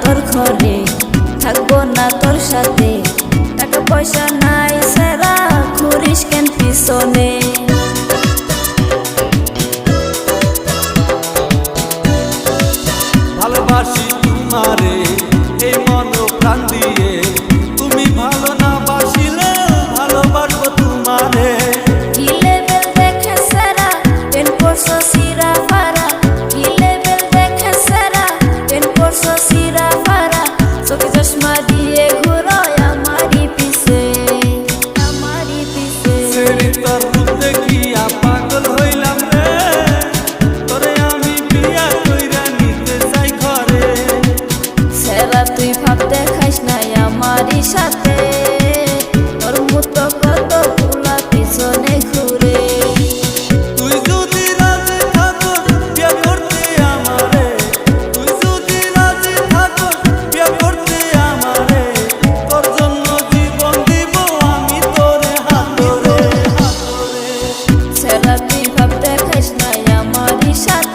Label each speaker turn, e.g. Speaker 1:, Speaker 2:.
Speaker 1: তোর ঘরে, থাকবো না তোর সাথে। টাকা পয়সা নাই সেরা, ঘুরিস কেন পিছনে?
Speaker 2: ভালোবাসি তোমারে এই মন প্রাণ দিয়ে, তুমি ভালো না বাসিলে ভালোবাসবো তোমারে।
Speaker 1: কি লেভেল দেখে সেরা, পেন করছো সিরা ফারা। কি লেভেল দেখে সেরা, পেন করছো সিরা ফারা। চোখে চশমা দিয়ে ঘুরো আমারই পিছে, আমারই পিছে।
Speaker 2: তোর রূপ দেখিয়া পাগল হইলাম রে, তোরে আমি বিয়া কইরা নিতে চাই ঘরে।
Speaker 1: সেরা তুই ভাব দেখাইস নাই আমারই সাথে, তোর মতো কত ফুলা পিছনে ঘুরে।
Speaker 2: তুই যদি রাজি থাকো বিয়া করতে আমারে, তুই যদি রাজি থাকো বিয়া করতে আমারে, তোর জন্য জীবন দিব আমি তোরে হাতরে হাতরে।
Speaker 1: সেরা তুই ভাব দেখাইস নাই আমারই সাথে।